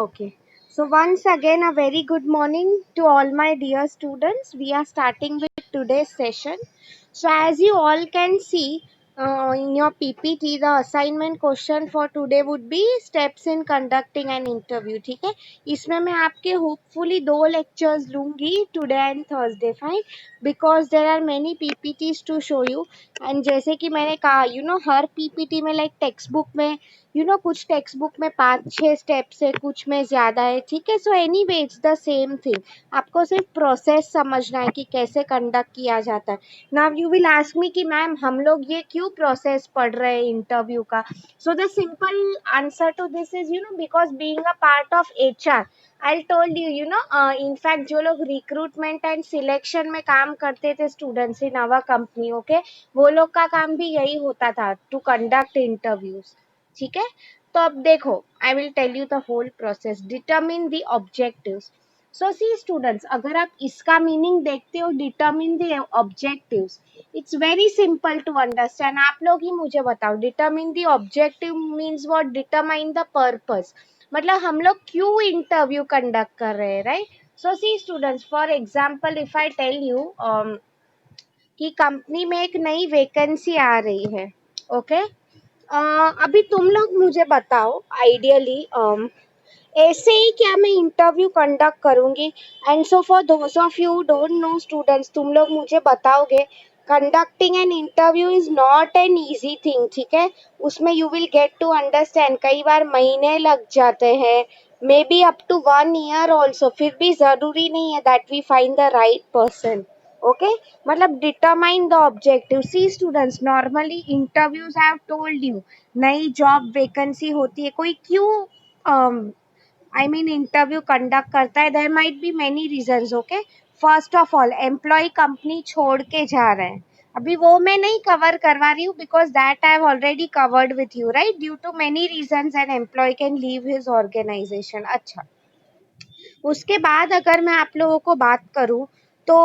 Okay. So once again, a very good morning to all my dear students. We are starting with today's session. So as you all can see in your PPT, the assignment question for today would be steps in conducting an interview. ठीक है, इसमें मैं आपके hopefully दो lectures लूँगी today and Thursday, fine, because there are many PPTs to show you. And जैसे कि मैंने कहा, हर PPT में like textbook में कुछ टेक्स्ट बुक में 5-6 स्टेप्स है, कुछ में ज़्यादा है, ठीक है. So anyway it's the same thing. आपको सिर्फ प्रोसेस समझना है कि कैसे कंडक्ट किया जाता है. Now you will ask me कि मैम हम लोग ये क्यों प्रोसेस पढ़ रहे हैं इंटरव्यू का. So the simple answer to this is because being a part of HR, I told you in fact जो लोग रिक्रूटमेंट एंड सिलेक्शन में काम करते थे students in our company, okay, वो लोग का काम भी यही होता था, टू कंडक्ट इंटरव्यूज. ठीक है. तो अब देखो, I will tell you the whole process. Determine the objectives. So see students, अगर आप इसका मीनिंग देखते हो, determine the objectives, it's very simple to understand. आप लोग ही मुझे बताओ, determine the objective means what? Determine the purpose. मतलब हम लोग क्यों इंटरव्यू कंडक्ट कर रहे हैं, right? So see students, for example if I tell you कि कंपनी में एक नई वैकेंसी आ रही है, ओके. अभी तुम लोग मुझे बताओ, आइडियली ऐसे ही क्या मैं इंटरव्यू कंडक्ट करूंगी? And so for those of you don't know students, तुम लोग मुझे बताओगे conducting an interview is not an easy thing. ठीक है, उसमें you will get to understand, कई बार महीने लग जाते हैं, मे be up to 1 year also. फिर भी जरूरी नहीं है that we find the right person. Okay, मतलब determine the objective. See students, normally interviews I have told you, नई जॉब वैकेंसी होती है, कोई क्यों आई मीन इंटरव्यू कंडक्ट करता है? There might be many reasons. Okay, first of all employee company छोड़ के जा रहे हैं. अभी वो मैं नहीं कवर करवा रही हूँ because that I have already covered with you, right? Due to many reasons an employee can leave his organisation. अच्छा, उसके बाद अगर मैं आप लोगों को बात करूं तो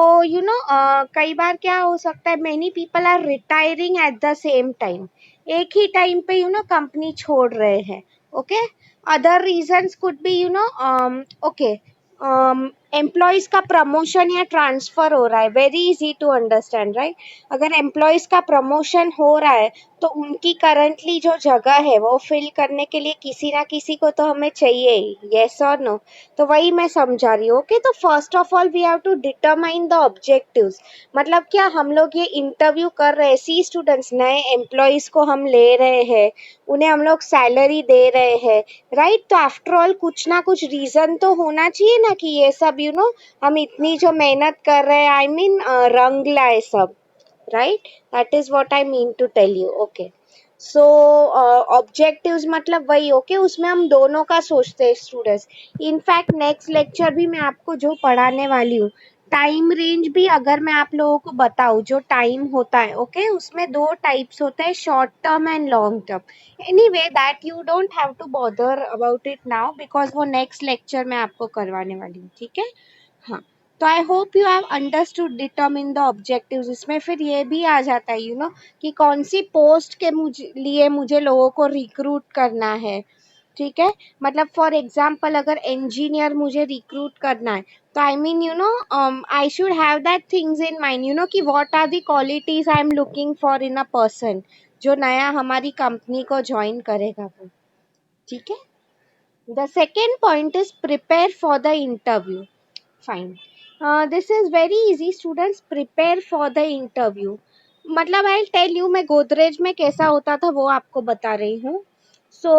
कई बार क्या हो सकता है, many people are retiring at the same time. एक ही टाइम पे कंपनी छोड़ रहे हैं. Okay, other reasons could be okay, employees का प्रमोशन या ट्रांसफर हो रहा है. Very easy to understand, right? अगर एम्प्लॉयज का प्रमोशन हो रहा है तो उनकी करंटली जो जगह है वो फिल करने के लिए किसी ना किसी को तो हमें चाहिए ही. यस और नो? तो वही मैं समझा रही हूँ. ओके, तो first of all we have to determine the objectives. मतलब क्या हम लोग ये इंटरव्यू कर रहे हैं? सी स्टूडेंट्स, नए एम्प्लॉयज को हम ले रहे हैं, उन्हें हम लोग सैलरी दे रहे हैं, राइट? तो आफ्टर ऑल कुछ ना कुछ रीजन तो होना चाहिए ना कि ये सब हम इतनी जो मेहनत कर रहे हैं, आई मीन रंग लाए सब, right? That is what I mean to tell you. Okay, so objectives मतलब वही. ओके, उसमें हम दोनों का सोचते हैं स्टूडेंट्स. इनफैक्ट नेक्स्ट लेक्चर भी मैं आपको जो पढ़ाने वाली हूँ, टाइम रेंज भी अगर मैं आप लोगों को बताऊँ, जो टाइम होता है, ओके, उसमें दो टाइप्स होते हैं, short term and long term. Anyway that you don't have to bother about it now because वो नेक्स्ट लेक्चर में आपको करवाने वाली हूँ. ठीक है, हाँ. तो I hope you have understood determine the objectives. इसमें फिर ये भी आ जाता है कि कौन सी पोस्ट के मुझे लोगों को रिक्रूट करना है. ठीक है, मतलब फॉर एग्जाम्पल अगर इंजीनियर मुझे रिक्रूट करना है तो I mean I should have that things in mind कि what are the qualities I am looking for in a person जो नया हमारी कंपनी को ज्वाइन करेगा वो. ठीक है. The second point is prepare for the interview. Fine. This is very easy students. Prepare for the interview मतलब आई tell you, मैं गोदरेज में कैसा होता था वो आपको बता रही हूँ. So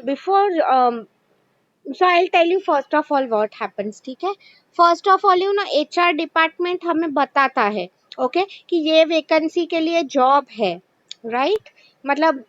before so I tell you first of all what happens. ठीक है, first of all HR department हमें बताता है, ओके, कि ये वैकेंसी के लिए जॉब है, राइट? मतलब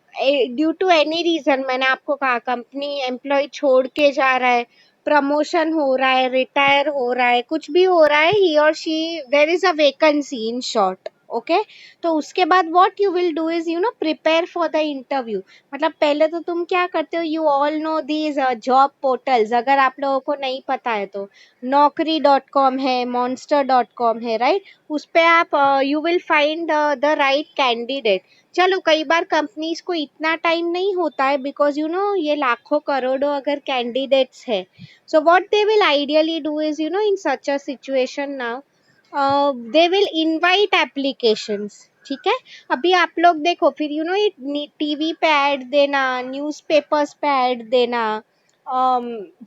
ड्यू टू एनी रीजन, मैंने आपको कहा कंपनी एम्प्लॉय छोड़ के जा रहा है, प्रमोशन हो रहा है, रिटायर हो रहा है, कुछ भी हो रहा है, ही और she, there is a vacancy in short. Okay तो उसके बाद what you will do is prepare for the interview. मतलब पहले तो तुम क्या करते हो, you all know these job portals, अगर आप लोगों को नहीं पता है तो naukri.com है, monster.com है, राइट. उस पे आप you will find the right candidate. चलो कई बार कंपनीज को इतना टाइम नहीं होता है बिकॉज ये लाखों करोड़ों अगर कैंडिडेट्स है. So what they will ideally do is in such a situation now they will invite applications. ठीक है. अभी आप लोग देखो फिर टीवी पे ऐड देना, न्यूज़पेपर्स पे ऐड देना,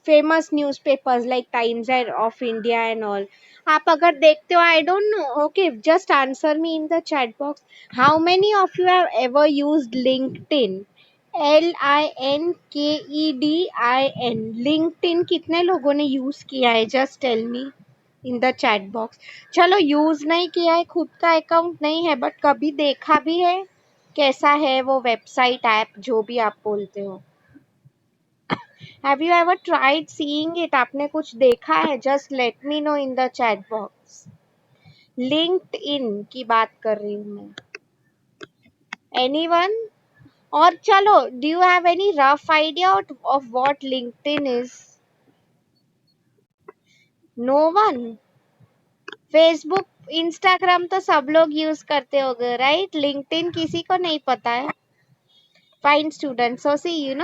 famous newspapers like Times of India and all. आप अगर देखते हो, I don't know, okay just answer me in the chat box. How many of you have ever used LinkedIn? LINKEDIN. LinkedIn कितने लोगों ने use किया है? Just tell me in the chat box. चलो यूज नहीं किया है, खुद का अकाउंट नहीं है, बट कभी देखा भी है कैसा है वो वेबसाइट ऐप जो भी आप बोलते हो? Have you ever tried seeing it? आपने कुछ देखा है? Just let me know in the chat box. LinkedIn की बात कर रही हूँ मैं. एनीवन? और चलो, do you have any rough idea of what LinkedIn is? No one. Facebook Instagram तो सब लोग यूज करते होंगे, राइट? लिंक्डइन किसी को नहीं पता है. Fine student. So see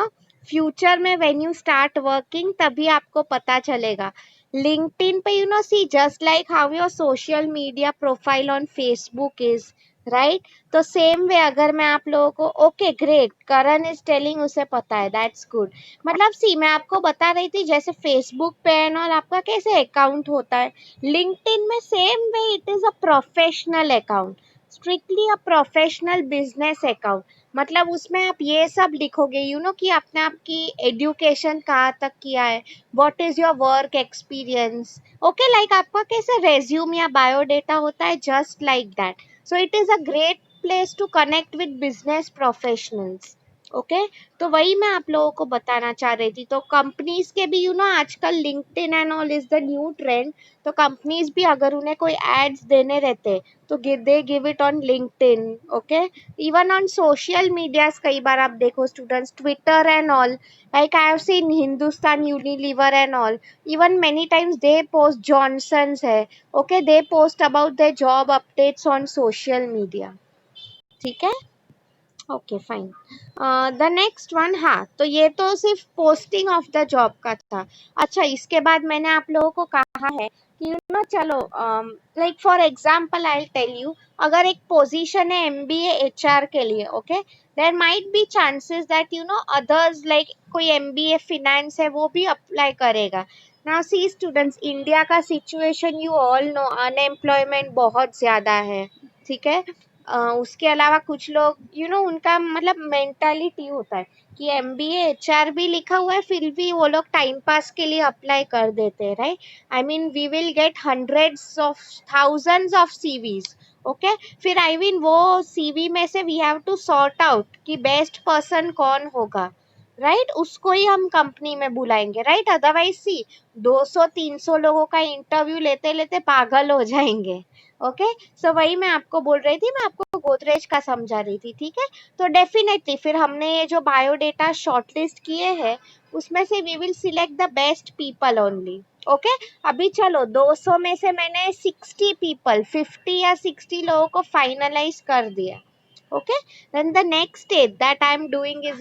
future में व्हेन यू स्टार्ट वर्किंग तभी आपको पता चलेगा. लिंक्डइन पे see just like how your social media profile on Facebook is, right? तो सेम वे अगर मैं आप लोगों को, okay great, Karan is telling उसे पता है, दैट्स गुड. मतलब सी मैं आपको बता रही थी जैसे फेसबुक पे एंड ऑल आपका कैसे अकाउंट होता है, लिंक्डइन में same way it is a professional account, strictly a professional business account. मतलब उसमें आप ये सब लिखोगे कि आपने आपकी एजुकेशन कहाँ तक किया है, what is your work experience, okay like आपका कैसे रेज्यूम या बायोडेटा होता है, just like that. So it is a great place to connect with business professionals. Okay तो वही मैं आप लोगों को बताना चाह रही थी. तो कंपनीज के भी आजकल LinkedIn and all is the new trend. तो कंपनीज भी अगर उन्हें कोई एड्स देने रहते तो they give it on LinkedIn. Okay even on social medias कई बार आप देखो students, Twitter and all, like I have seen Hindustan Unilever and all, even many times they post, Johnson's है, okay they post about their job updates on social media. ठीक है. Okay fine. The next one, हाँ तो ये तो सिर्फ posting of the job का था. अच्छा इसके बाद मैंने आप लोगों को कहा है कि चलो like for example I tell you, अगर एक पोजीशन है MBA HR के लिए, okay there might be chances that others like कोई MBA फिनेंस है वो भी अप्लाई करेगा. नाउ सी स्टूडेंट्स, इंडिया का situation you all know, unemployment बहुत ज्यादा है. ठीक है. उसके अलावा कुछ लोग उनका मतलब मेंटालिटी होता है कि MBA HR भी लिखा हुआ है फिर भी वो लोग टाइम पास के लिए अप्लाई कर देते हैं, right? I mean we will get hundreds of thousands of CVs. Okay फिर आई मीन वो CV में से we have to sort out कि बेस्ट पर्सन कौन होगा, राइट? उसको ही हम कंपनी में बुलाएंगे, राइट? अदरवाइज सी 200-300 लोगों का इंटरव्यू लेते लेते पागल हो जाएंगे. ओके सो वही मैं आपको बोल रही थी, मैं आपको गोदरेज का समझा रही थी. ठीक है. तो डेफिनेटली फिर हमने ये जो बायोडेटा शॉर्टलिस्ट किए हैं उसमें से we will select the best people only. Okay अभी चलो 200 में से मैंने 60 पीपल, 50 या 60 लोगों को फाइनलाइज कर दिया. Okay then the next step that I am doing is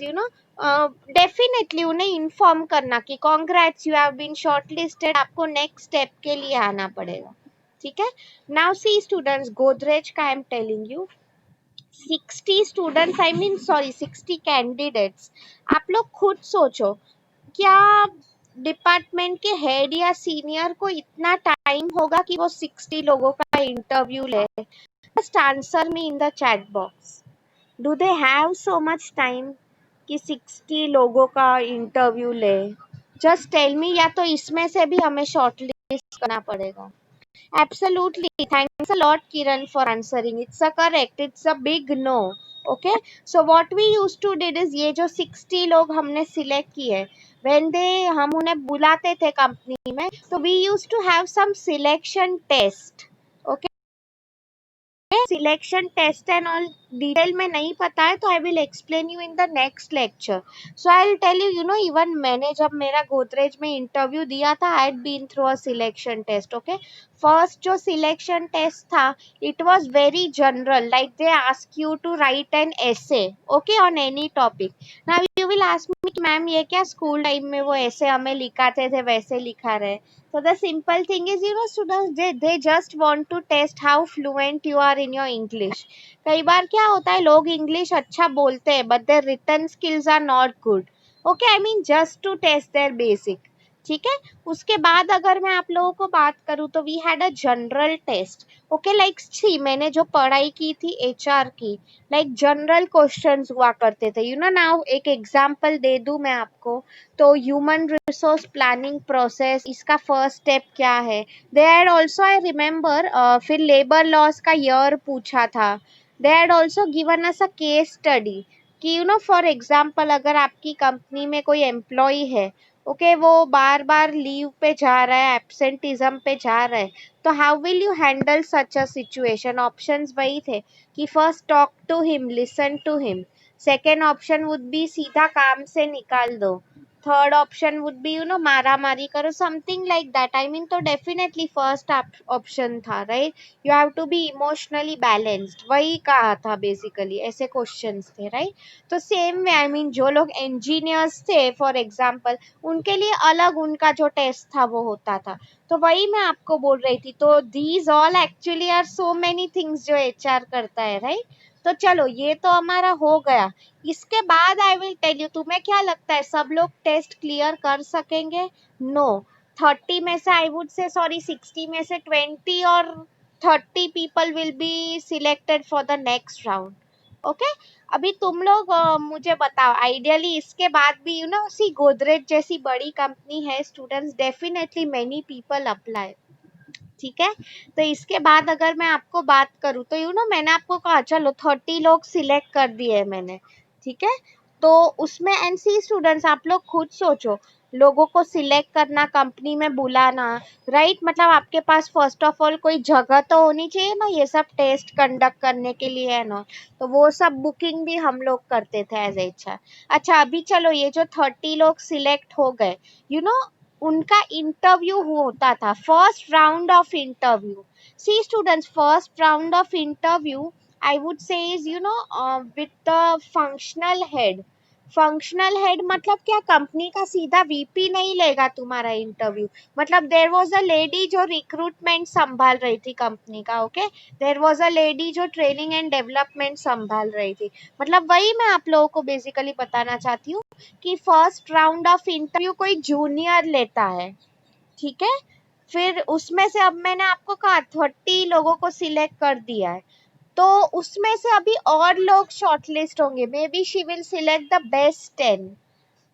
definitely उन्हें इन्फॉर्म करना कि congrats you have been shortlisted, आपको नेक्स्ट स्टेप के लिए आना पड़ेगा. ठीक है. नाउ सी स्टूडेंट्स, गोदरेज का I am telling you 60 students, I mean sorry 60 candidates. आप लोग खुद सोचो, क्या डिपार्टमेंट के हेड या सीनियर को इतना टाइम होगा कि वो 60 लोगों का इंटरव्यू ले? Just answer me in the chat box. Do they have so much time कि 60 लोगों का इंटरव्यू ले? Just tell me. या तो इसमें से भी हमें शॉर्टलिस्ट करना पड़ेगा? Absolutely. Thanks a lot, Kiran, for answering. It's a correct. It's a big no. Okay. So what we used to did is ये जो 60 लोग हमने select किए, when they हम उन्हें बुलाते थे कंपनी में, तो we used to have some selection test. Okay. Selection test and all detail में नहीं पता है तो I will explain you in the next lecture. So I will tell you, you know, even मैंने जब मेरा गोदरेज में इंटरव्यू दिया था, I had been through a selection test. Okay, first जो सिलेक्शन टेस्ट था, it was very general, like they ask you to write an essay, okay, on any topic. Now you will ask me कि ma'am ये क्या school time में वो ऐसे हमें लिखाते थे वैसे लिखा रहे. So the simple thing is, you know, students, they just want to test how fluent you are in your English. कई बार क्या होता है, लोग इंग्लिश अच्छा बोलते हैं but their written skills are not good. Okay, I mean just to test their basic. ठीक है. उसके बाद अगर मैं आप लोगों को बात करूँ तो we had a general test. Okay, like see मैंने जो पढ़ाई की थी एचआर की, लाइक जनरल क्वेश्चंस हुआ करते थे. यू नो, नाउ एक एग्जांपल दे दूं मैं आपको, तो ह्यूमन रिसोर्स प्लानिंग प्रोसेस, इसका फर्स्ट स्टेप क्या है. They had also, I remember, फिर लेबर लॉस का ईयर पूछा था. They had also given us a case study कि यू नो, फॉर एग्जाम्पल अगर आपकी कंपनी में कोई एम्प्लॉय है, ओके, वो बार बार लीव पे जा रहा है, एब्सेंटिज्म पे जा रहा है, तो how will you handle such a situation. Options वही थे कि first talk to him, listen to him. Second option would be सीधा काम से निकाल दो. Third option would be, you know, मारा मारी करो, something like that. I mean, तो डेफिनेटली फर्स्ट ऑप्शन था, right. You have to be emotionally balanced, वही कहा था बेसिकली, ऐसे क्वेश्चंस थे, राइट. तो सेम वे, आई मीन, जो लोग इंजीनियर्स थे फॉर एग्जाम्पल, उनके लिए अलग उनका जो टेस्ट था वो होता था. तो वही मैं आपको बोल रही थी. तो these all actually are so many things जो एचआर करता है, राइट. तो चलो, ये तो हमारा हो गया. इसके बाद आई विल टेल यू, तुम्हें क्या लगता है सब लोग टेस्ट क्लियर कर सकेंगे? नो. 30 में से आई वुड से, सॉरी, 60 में से 20 और 30 people will be selected for the next round. Okay, अभी तुम लोग मुझे बताओ, आइडियली इसके बाद भी, यू नो, सी गोदरेज जैसी बड़ी कंपनी है, students, definitely many people apply. ठीक है. तो इसके बाद अगर मैं आपको बात करूँ तो, यू नो, मैंने आपको कहा चलो 30 लोग सिलेक्ट कर दिए मैंने. ठीक है. तो उसमें एनसी स्टूडेंट्स, आप लोग खुद सोचो, लोगों को सिलेक्ट करना, कंपनी में बुलाना, राइट. मतलब आपके पास फर्स्ट ऑफ ऑल कोई जगह तो होनी चाहिए ना ये सब टेस्ट कंडक्ट करने के लिए, है ना. तो वो सब बुकिंग भी हम लोग करते थे एज एचआर. अच्छा, अभी चलो, ये जो 30 लोग सिलेक्ट हो गए, यू नो, उनका इंटरव्यू होता था, first round of interview. See students, first round of interview I would say is, you know, with the functional head. Functional head मतलब क्या, कंपनी का सीधा वीपी नहीं लेगा तुम्हारा इंटरव्यू. मतलब देयर वाज अ लेडी जो रिक्रूटमेंट संभाल रही थी कंपनी का. Okay, there was a lady जो ट्रेनिंग एंड डेवलपमेंट संभाल रही थी. मतलब वही मैं आप लोगों को बेसिकली बताना चाहती हूँ कि फर्स्ट राउंड ऑफ इंटरव्यू कोई जूनियर लेता है. ठीक है. फिर उसमें से, अब मैंने आपको कहा 30 लोगों को सिलेक्ट कर दिया है, तो उसमें से अभी और लोग शॉर्टलिस्ट होंगे. Maybe she will select the best 10.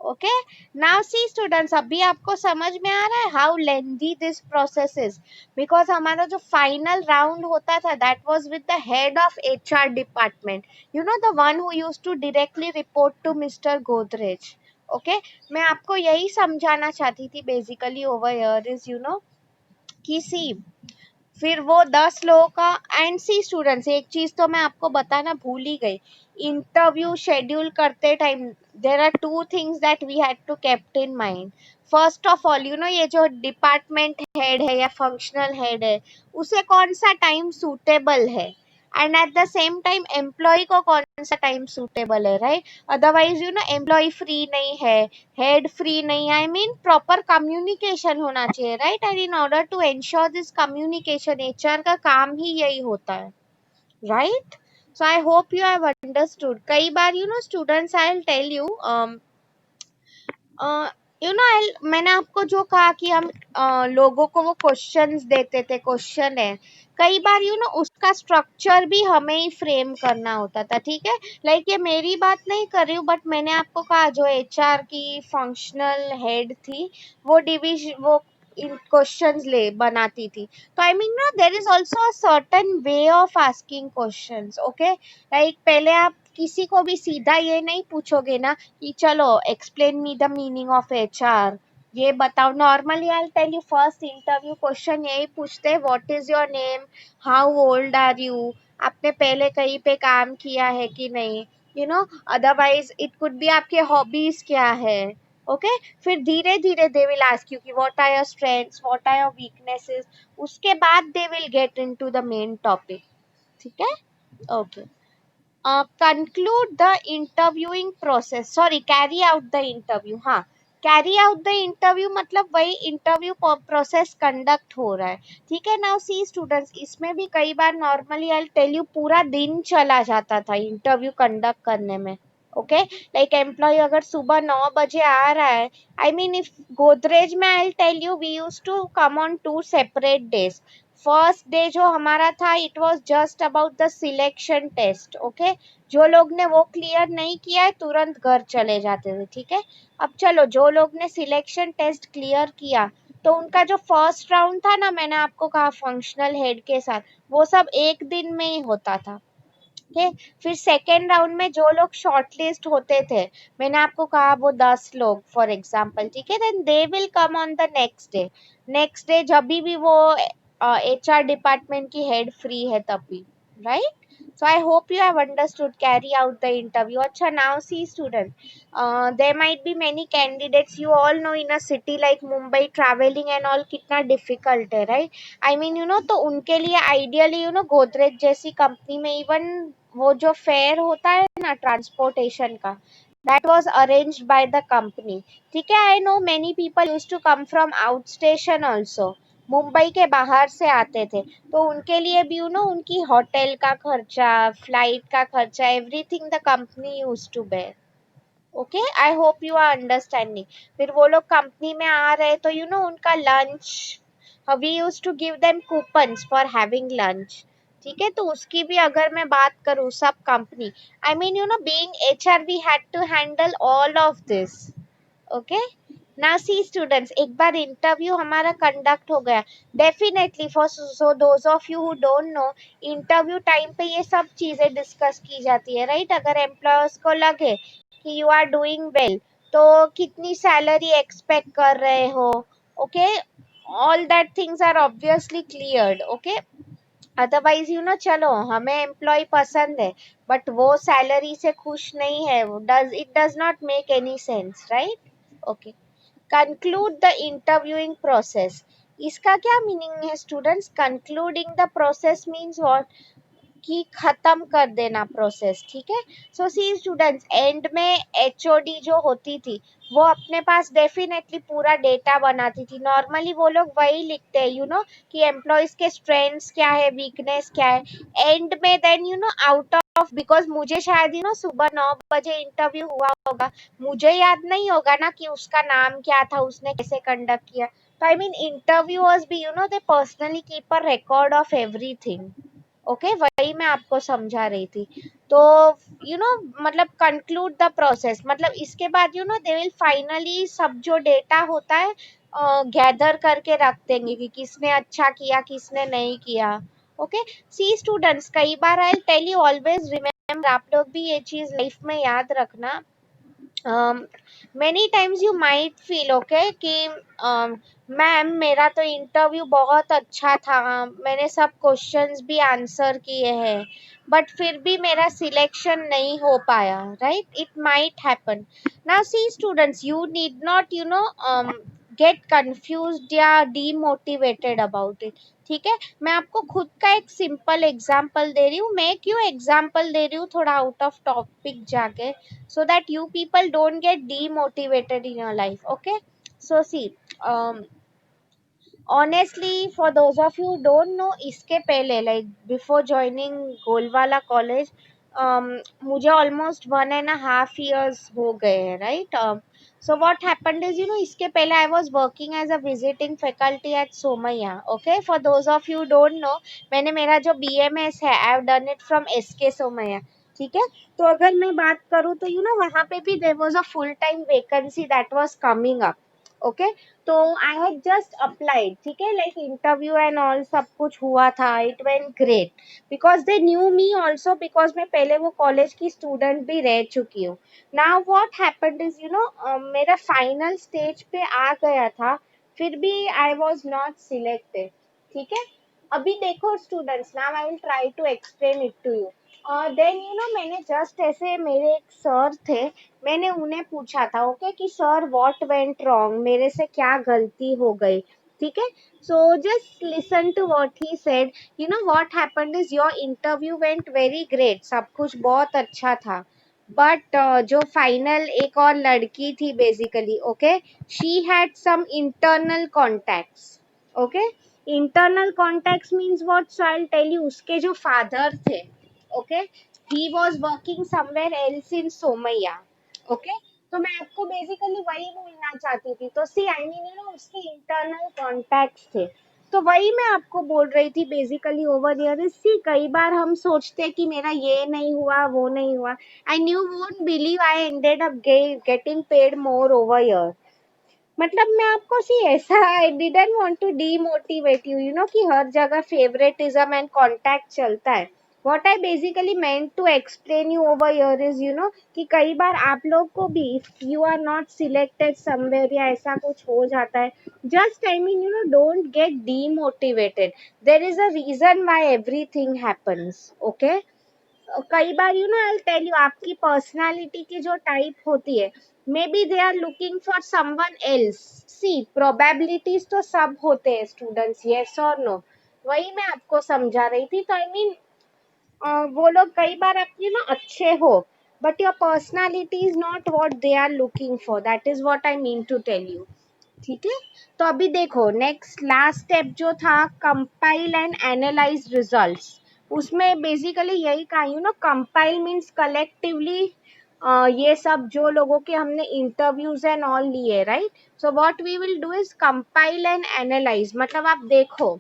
Okay. Now see students, अभी आपको समझ में आ रहा है how lengthy this process is. Because हमारा जो फाइनल राउंड होता था, that was with the head of HR department, you know, the one who used to directly report to mister Godrej. Okay, मैं आपको यही समझाना चाहती थी basically over here is, you know, कि सी, फिर वो 10 लोगों का. एंड सी स्टूडेंट्स, एक चीज तो मैं आपको बताना भूल ही गई. इंटरव्यू शेड्यूल करते time there are two things that we had to kept in mind. First of all, you know, ये जो डिपार्टमेंट हेड है या फंक्शनल हेड है, उसे कौन सा टाइम सूटेबल है, and at the same time employee को कौन सा टाइम सूटेबल है, right. Otherwise, you know, employee free नहीं है, हेड फ्री नहीं. आई मीन, प्रॉपर कम्युनिकेशन होना चाहिए, right. And in order to ensure this communication, HR का काम ही यही होता है, right. So I hope you have understood. कई बार, you know, students, I will tell you, you know, मैंने आपको जो कहा कि हम लोगों को वो क्वेश्चंस देते थे, क्वेश्चन है, कई बार, यू नो, उसका स्ट्रक्चर भी हमें ही फ्रेम करना होता था. ठीक है. लाइक ये मेरी बात नहीं कर रही हूँ, बट मैंने आपको कहा जो एचआर की फंक्शनल हेड थी, वो डिविजन, वो इन क्वेश्चंस ले बनाती थी. तो आई मीन ना, there is also a certain way of asking questions. Okay, like पहले आप किसी को भी सीधा ये नहीं पूछोगे ना कि चलो explain me the meaning of HR, ये बताओ. Normally I will tell you, first interview question यही पूछते हैं, what is your name, how old are you, आपने पहले कहीं पे काम किया है कि नहीं, अदरवाइज इट कुड बी आपके हॉबीज क्या है। ओके, फिर धीरे धीरे दे विल आस्क यू कि what are your strengths, what are your weaknesses, उसके बाद they will get into the main topic. ठीक है, okay. Conclude the interviewing process, sorry carry out the interview, हाँ, कैरी आउट द इंटरव्यू मतलब वही interview process conduct हो रहा है। ठीक है, नाउ सी स्टूडेंट्स, इसमें भी कई बार नॉर्मली आई टेल यू पूरा दिन चला जाता था इंटरव्यू कंडक्ट करने में। ओके, लाइक एम्प्लॉय अगर सुबह 9 बजे आ रहा है, आई मीन इफ गोदरेज में I tell you we use to come on 2 separate days. First day जो हमारा था it was just about the selection test. Okay, जो लोग ने वो क्लियर नहीं किया है तुरंत घर चले जाते थे। ठीक है, अब चलो जो लोग ने सिलेक्शन टेस्ट क्लियर किया तो उनका जो फर्स्ट राउंड था ना, मैंने आपको कहा फंक्शनल हेड के साथ, वो सब एक दिन में ही होता था। ठीक, फिर सेकेंड राउंड में जो लोग शॉर्टलिस्ट होते थे, मैंने आपको कहा वो 10 लोग फॉर एग्जाम्पल, ठीक है, then they will come on the next day. Next day जब भी वो HR डिपार्टमेंट की हेड फ्री है तभी, right. So I hope you have understood carry out the interview. Acha, now see student, there might be many candidates. You all know in a city like Mumbai traveling and all कितना difficult है, right? I mean तो उनके लिए ideally Godrej जैसी company में even वो जो fair होता है ना ट्रांसपोर्टेशन का, that was arranged by the company. ठीक है, I know many people used to come from out station also, Mumbai के बाहर से आते थे, तो उनके लिए भी उनकी होटल का खर्चा, फ्लाइट का खर्चा, everything the company used to bear. Okay, I hope you are understanding. फिर वो लोग कंपनी में आ रहे तो उनका lunch, we use to give them coupons for having lunch. ठीक है, तो उसकी भी अगर मैं बात करूँ सब company, I mean being HR we had to handle all of this. Okay, ना सी स्टूडेंट्स, एक बार इंटरव्यू हमारा कंडक्ट हो गया, definitely for so those of you who don't know, interview time पे ये सब चीजें डिस्कस की जाती है, राइट। अगर एम्प्लॉयर्स को लगे कि यू आर डूइंग वेल, तो कितनी सैलरी एक्सपेक्ट कर रहे हो, okay, all that things are obviously cleared. Okay, otherwise चलो हमें एम्प्लॉय पसंद है बट वो सैलरी से खुश नहीं है, it does not make any sense, right. Okay, conclude the interviewing process, इसका क्या मीनिंग है students? Concluding the process means what, कि खत्म कर देना प्रोसेस। ठीक है, सो सी स्टूडेंट्स, एंड में HOD जो होती थी वो अपने पास डेफिनेटली पूरा डेटा बनाती थी। नॉर्मली वो लोग वही लिखते हैं कि एम्प्लॉयज के स्ट्रेंथ्स क्या है, वीकनेस क्या है, एंड में देन आउट ऑफ, बिकॉज मुझे शायद सुबह 9 बजे इंटरव्यू हुआ होगा, मुझे याद नहीं होगा ना कि उसका नाम क्या था, उसने कैसे कंडक्ट किया, तो आई मीन इंटरव्यूअर्स भी they personally keep a record of everything. Okay, वही मैं आपको समझा रही थी। तो मतलब कंक्लूड द प्रोसेस मतलब इसके बाद दे विल फाइनली सब जो डेटा होता है गैदर करके रख देंगे कि किसने अच्छा किया, किसने नहीं किया। ओके, सी स्टूडेंट्स, कई बार I tell you always remember, आप लोग भी ये चीज लाइफ में याद रखना। Many times you might feel okay कि मैम मेरा तो इंटरव्यू बहुत अच्छा था, मैंने सब क्वेश्चंस भी आंसर किए हैं, बट फिर भी मेरा सिलेक्शन नहीं हो पाया, right. It might happen. Now see students, you need not gate confused या डीमोटिवेटेड अबाउट इट। ठीक है, मैं आपको खुद का एक सिंपल एग्जांपल दे रही हूँ। मैं क्यों एग्जांपल दे रही हूँ थोड़ा आउट ऑफ टॉपिक जाके, so that you people don't get demotivated in your life. Okay, so see, um, honestly for those of you who don't know, इसके पहले like before joining Golwala college, मुझे almost 1.5 years हो गए हैं, right. So what happened is इसके पहले I was working as a visiting faculty at Somaiya. Okay, for those of you who don't know, मैंने मेरा जो BMS है I have done it from SK Somaiya. ठीक है, तो अगर मैं बात करूँ तो वहाँ पे भी there was a full time vacancy that was coming up. Okay, तो आई हैड जस्ट अप्लाइड, ठीक है, लाइक इंटरव्यू एंड ऑल सब कुछ हुआ था, it went great because they knew me also, because मैं पहले वो कॉलेज की स्टूडेंट भी रह चुकी हूँ। नाउ व्हाट हैपेंड इज मेरा फाइनल स्टेज पे आ गया था, फिर भी आई वॉज नॉट सिलेक्टेड। ठीक है, अभी देखो students, now I will try to explain it to you. Then you know, मैंने जस्ट ऐसे, मेरे एक सर थे, मैंने उन्हें पूछा था ओके कि सर व्हाट वेंट रॉन्ग, मेरे से क्या गलती हो गई, ठीक है। So just listen to what he said. You know what happened is your interview went very great, सब कुछ बहुत अच्छा था, बट जो फाइनल एक और लड़की थी basically, okay, she had some internal contacts, okay. Internal contacts means what, so I will tell you. उसके जो फादर थे, okay, he was working somewhere else in Somaiya, okay. तो मैं आपको बेसिकली वही बोलना चाहती थी। तो see I mean you know, उसके इंटरनल कॉन्टैक्ट्स थे, तो वही मैं आपको बोल रही थी basically over here is, see कई बार हम सोचते हैं कि मेरा ये नहीं हुआ, वो नहीं हुआ, and you won't believe I ended up getting paid more over here. मतलब मैं आपको सी ऐसा, I didn't want to demotivate you, you know कि हर जगह फेवरेटिज्म एंड कांटेक्ट चलता है। What I basically meant to explain you over here is, you know कि कई बार आप लोग को भी, if you are not selected somewhere या ऐसा कुछ हो जाता है, just I mean you know don't get demotivated, there is a reason why everything happens, okay. कई बार you know I tell you, आपकी पर्सनालिटी की जो टाइप होती है, maybe they are looking for someone else. See probabilities तो सब होते हैं स्टूडेंट्स, यस और नो, वही मैं आपको समझा रही थी। तो आई मीन वो लोग कई बार आपके ना अच्छे हो, but your personality is not what they are looking for, that is what I mean to tell you, ठीक है। तो अभी देखो नेक्स्ट लास्ट स्टेप जो था, कंपाइल एंड एनालाइज रिजल्ट्स। उसमें बेसिकली यही कहा, you know compile means collectively, ये सब जो लोगों के हमने इंटरव्यूज एंड ऑल लिए, right. So what we will do is compile and analyse, मतलब आप देखो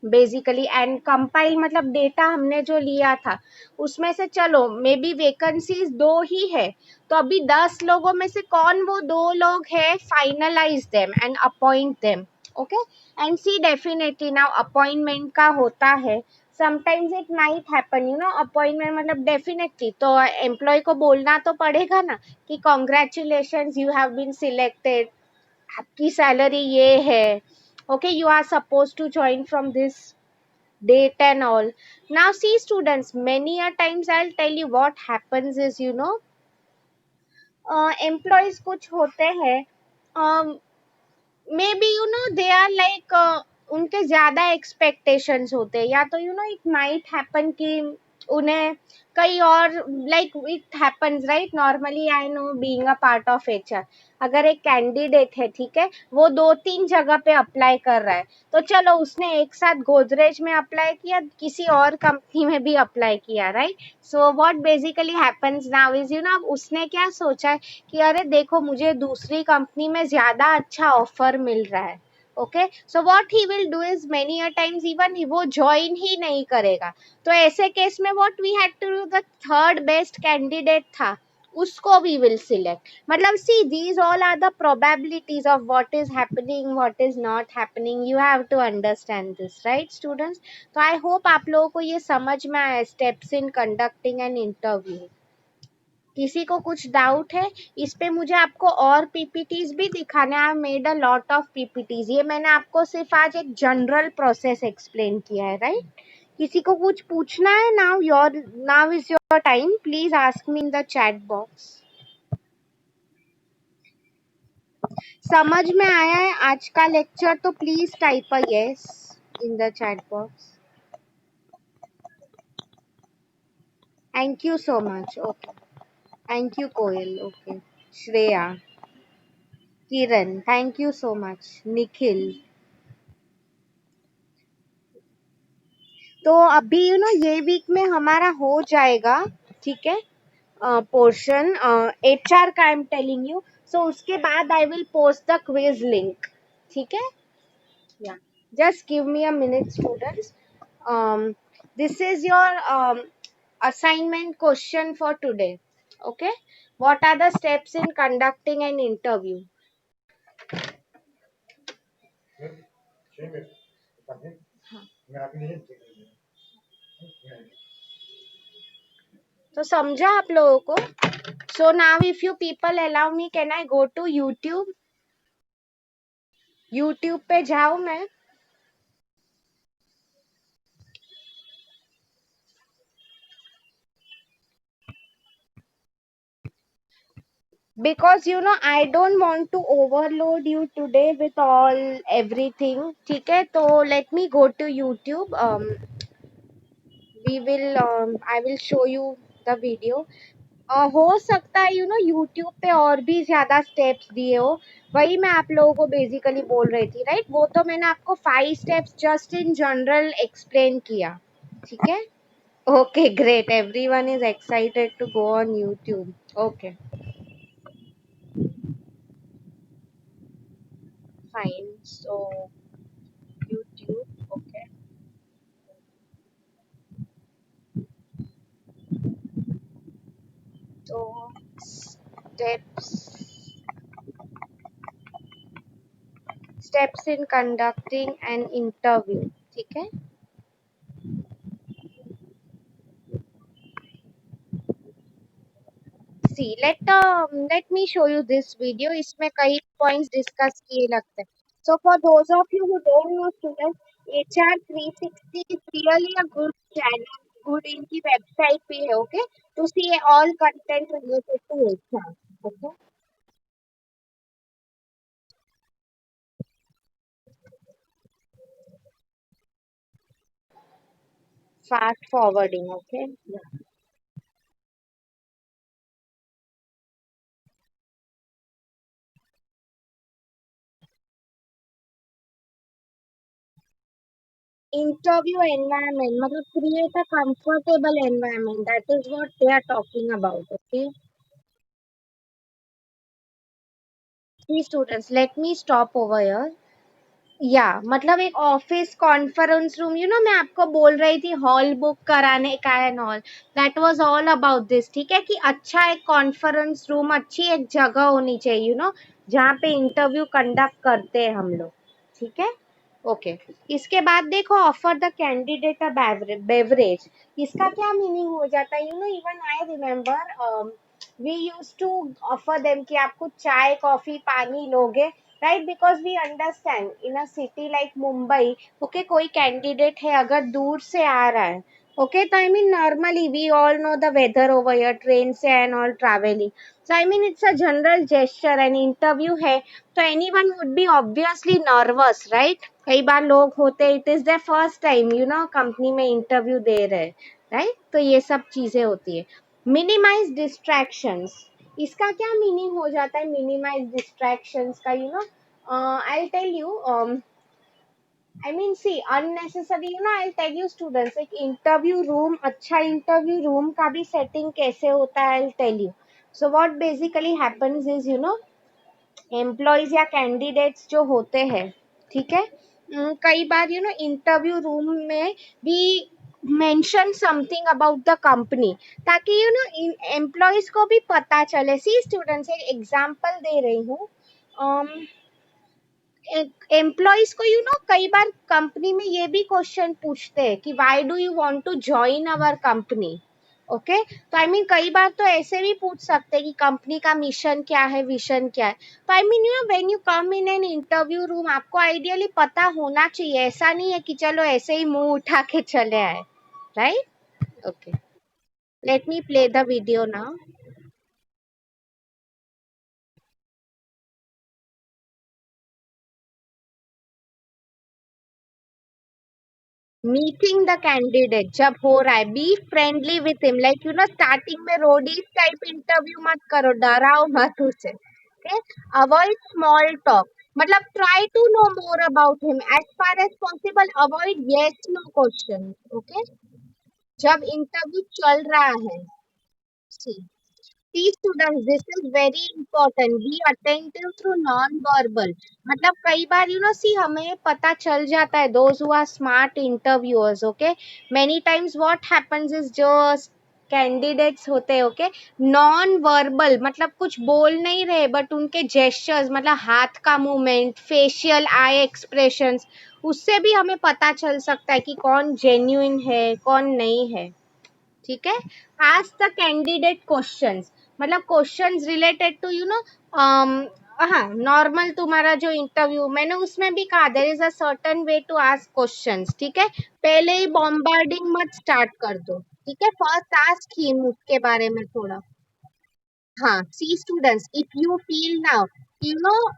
बेसिकली, एंड कंपाइल मतलब डेटा हमने जो लिया था उसमें से, चलो मे बी वैकेंसीज दो ही है, तो अभी 10 लोगों में से कौन वो दो लोग है, finalise them and appoint them, okay. And see definitely now appointment का होता है, sometimes it might happen, you know appointment मतलब डेफिनेटली तो एम्प्लॉय को बोलना तो पड़ेगा ना कि congratulation you have been selected, आपकी सैलरी ये है, okay, you are supposed to join from this date and all. Now see students, many a times I'll tell you what happens is, you know, employees कुछ होते हैं, may be you know they are like, उनके ज्यादा expectations होते हैं, या तो you know it might happen कि उन्हें कई और, like it happens right, normally I know being a part of HR, अगर एक कैंडिडेट है, ठीक है, वो 2-3 जगह पे अप्लाई कर रहा है, तो चलो उसने एक साथ गोदरेज में अप्लाई किया, किसी और कंपनी में भी अप्लाई किया, right. So what basically happens now is, you no अब उसने क्या सोचा है कि अरे देखो मुझे दूसरी कंपनी में ज्यादा अच्छा ऑफर मिल रहा है, okay. So what he will do is, many a times even वो ज्वाइन ही नहीं करेगा, तो ऐसे केस में what we had to do, the third best candidate था उसको वी विल सिलेक्ट। मतलब see these all are the probabilities of what is happening, what is not happening, you have to understand this, right students. तो I hope आप लोगों को ये समझ में आया steps in conducting an interview. किसी को कुछ डाउट है इस पे, मुझे आपको और पीपीटीज भी दिखाने, I made a lot of PPTs, ये मैंने आपको सिर्फ आज एक जनरल प्रोसेस एक्सप्लेन किया है, राइट। किसी को कुछ पूछना है, now is your time, please ask me in the chat box. समझ में आया है आज का लेक्चर तो please type a yes in the chat box. Thank you so much, okay, thank you Koyal, okay, Shreya, Kiran, thank you so much, Nikhil. तो अभी you know ये वीक में हमारा हो जाएगा, ठीक है, पोर्शन एचआर का, आई एम टेलिंग यू। सो उसके बाद I will post the quiz link, ठीक है, या just give me a minute students. This is your assignment question for today, okay, what are the steps in conducting an interview? तो समझा आप लोगों को? So now if you people allow me, can I go to YouTube? YouTube पे जाऊँ मैं? because I don't want to overload you today with all everything. ठीक है, तो let me go to YouTube. We will I will show you the video. हो सकता है YouTube पे और भी ज्यादा स्टेप्स दिए हो, वही मैं आप लोगों को बेसिकली बोल रही थी, राइट? वो तो मैंने आपको 5 steps just in general explain किया, ठीक है? Okay great, everyone is excited to go on YouTube. Okay fine, so YouTube. Okay, तो steps steps in conducting an interview, ठीक है? See, let me show you this video. इसमें कई points discuss किए लगते हैं. So for those of you who don't know students, HR 360 is really a good channel, good इनकी website भी है, okay? To see all content related to HR, okay? Fast forwarding, okay? Yeah. Interview environment, मतलब create a comfortable environment. That is what they are talking about, okay? See students, let me stop over here. या मतलब एक office conference room, मैं आपको बोल रही थी hall book कराने का and all, that was all about this. ठीक है, कि अच्छा एक कॉन्फ्रेंस रूम, अच्छी एक जगह होनी चाहिए, जहाँ पे इंटरव्यू कंडक्ट करते हैं हम लोग. ठीक है, ओके. इसके बाद देखो, offer the candidate a beverage. इसका क्या मीनिंग हो जाता है? Even I remember we use to offer them कि आप कुछ चाय कॉफी पानी लोगे, right? Because we understand in a city like Mumbai, okay, कोई कैंडिडेट है अगर दूर से आ रहा है, ओके, तो I mean normally we all know the weather over here, train से and all travelling. So I mean it's a general gesture and interview है, तो anyone would be obviously nervous, right? कई बार लोग होते, it is their first time company में interview दे रहे, राइट? तो ये सब चीजें होती है. मिनिमाइज डिस्ट्रैक्शंस, इसका क्या मीनिंग हो जाता है? मिनिमाइज डिस्ट्रैक्शंस का I tell you, I mean see unnecessary, I tell you students, एक इंटरव्यू रूम, अच्छा इंटरव्यू रूम का भी सेटिंग कैसे होता है, I tell you. So what basically happens is, employees या कैंडिडेट्स जो होते हैं, ठीक है, कई बार इंटरव्यू रूम में भी mention something about the company, ताकि एम्प्लॉयज को भी पता चले. सी स्टूडेंट्स, एक एग्जांपल दे रही हूँ. एम्प्लॉयज को कई बार कंपनी में ये भी क्वेश्चन पूछते हैं कि why do you want to join our company, okay? तो आई मीन कई बार तो ऐसे भी पूछ सकते हैं कि कंपनी का मिशन क्या है, विजन क्या है. तो I mean when you come in an interview room, आपको आइडियली पता होना चाहिए. ऐसा नहीं है कि चलो ऐसे ही मुंह उठा के चले आए, right? Okay, let me play the video now. Meeting the candidate जब हो रहा है, be friendly with him, like starting में रोडीज टाइप इंटरव्यू मत करो, डराओ मत उसे. ओके, अवॉइड स्मॉल टॉक, मतलब try to know more about him as far as possible. Avoid yes no question, okay, जब इंटरव्यू चल रहा है. See, students, this is very important. Be attentive through non-verbal. मतलब कई बार सी हमें पता चल जाता है, those who are smart interviewers, okay? Many times what happens is जो कैंडिडेट्स होते हैं, ओके, नॉन वर्बल, मतलब कुछ बोल नहीं रहे, बट उनके जेस्चर्स, मतलब हाथ का मूवमेंट, फेशियल आई एक्सप्रेशंस, उससे भी हमें पता चल सकता है कि कौन जेन्युइन है, कौन नहीं है. ठीक है, आस्क द कैंडिडेट क्वेश्चंस, मतलब क्वेश्चंस रिलेटेड टू हाँ, नॉर्मल तुम्हारा जो इंटरव्यू, मैंने उसमें भी कहा there is a certain way to ask questions. ठीक है, पहले ही बॉम्बार्डिंग मत स्टार्ट कर दो. ठीक है, फर्स्ट आस्क हिम उसके बारे में थोड़ा. हाँ, see students, if you feel now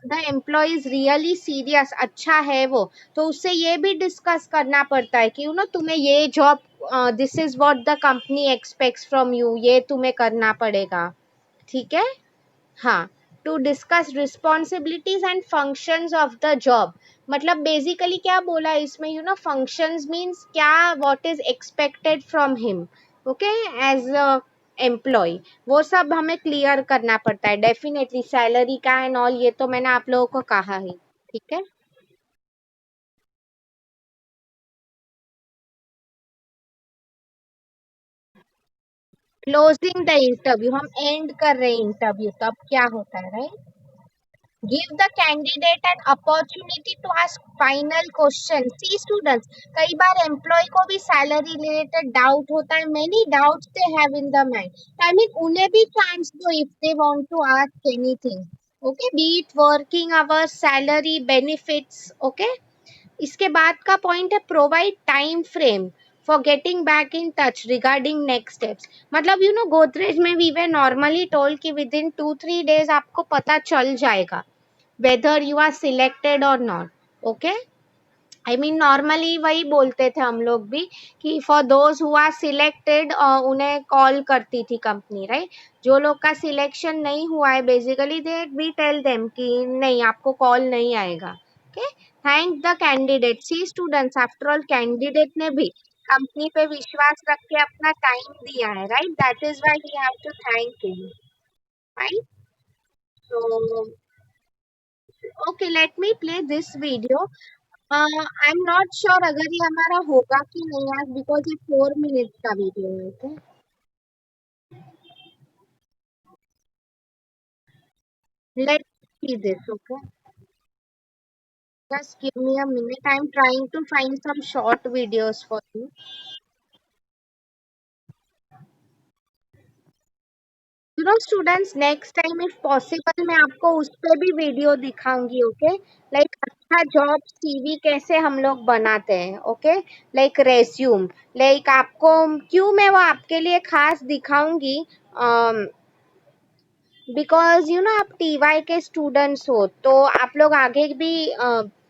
the employee is really serious, अच्छा है वो, तो उससे ये भी डिस्कस करना पड़ता है कि तुम्हें ये job, this is what the company expects from you, ये तुम्हें करना पड़ेगा। ठीक है। हाँ, to discuss responsibilities and functions of the job. मतलब बेसिकली क्या बोला इसमें, फंक्शंस मीन्स क्या, what is expected from him, okay, as a employee, वो सब हमें क्लियर करना पड़ता है डेफिनेटली। सैलरी का एंड ऑल ये तो मैंने आप लोगों को कहा ही। ठीक है। क्लोजिंग द इंटरव्यू, हम एंड कर रहे हैं इंटरव्यू, तब क्या होता है, right? Give the candidate an opportunity to ask final question. See students, कई बार एम्प्लॉय को भी सैलरी रिलेटेड डाउट होता है, many doubts they have in the mind. I mean उन्हें भी चांस दो if they want to ask anything. Okay, be it working hours, salary, benefits. Okay, इसके बाद का पॉइंट है provide time frame for getting back in touch regarding next steps. मतलब गोदरेज में we were normally told कि within 2-3 days आपको पता चल जाएगा whether you are selected or not. Okay, I mean normally वही बोलते थे हम लोग भी कि for those who are selected उन्हें कॉल करती थी कंपनी, राइट? जो लोग का सिलेक्शन नहीं हुआ है basically they we tell them कि नहीं, आपको कॉल नहीं आएगा। Okay, thank the candidate. See students, after all candidate ने भी कंपनी पे विश्वास रख के अपना टाइम दिया है, right? That is why we have to thank him, right? So okay, let me play this video. I am not sure अगर ये हमारा होगा कि नहीं आज, बिकॉज ये 4 मिनट का वीडियो है। Okay, let's see this. Okay, just give me a minute, I am trying to find some short videos for you. Students, next time if possible मैं आपको उस पे भी वीडियो दिखाऊंगी। ओके, लाइक अच्छा जॉब सीवी कैसे हम लोग बनाते हैं। ओके, लाइक रेज्यूम, लाइक आपको क्यों मैं वो आपके लिए खास दिखाऊंगी, बिकॉज आप टीवाई के स्टूडेंट्स हो तो आप लोग आगे भी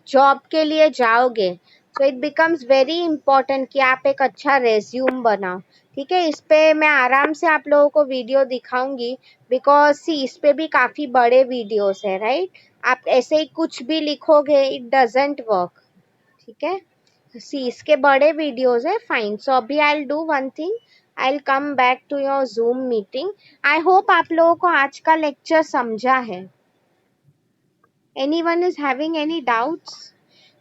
जॉब के लिए जाओगे, so it becomes very important कि आप एक अच्छा रेज्यूम बनाओ। ठीक है, इस पे मैं आराम से आप लोगों को वीडियो दिखाऊंगी, बिकॉज सी इस पे भी काफी बड़े वीडियोस है, राइट? आप ऐसे ही कुछ भी लिखोगे, इट डजेंट वर्क। ठीक है, सी इसके बड़े वीडियोस है, फाइन। सो अभी I will do one thing, I will come back to your Zoom meeting. I hope आप लोगों को आज का लेक्चर समझा है। Anyone is having any doubts?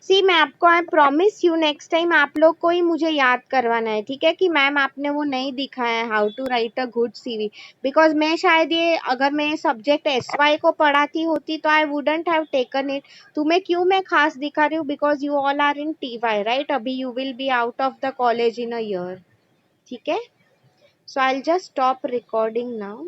See मैं आपको, I promise you next time आप लोग को ही मुझे याद करवाना है, ठीक है? कि मैम आपने वो नहीं दिखाया है how to write a good CV, because मैं शायद ये अगर मैं सब्जेक्ट एस वाई को पढ़ाती होती तो I wouldn't have taken it. तुम्हें क्यों मैं खास दिखा रही हूँ, because you all are in T Y, right? अभी you will be out of the college in a year. ठीक है, so I just stop recording now.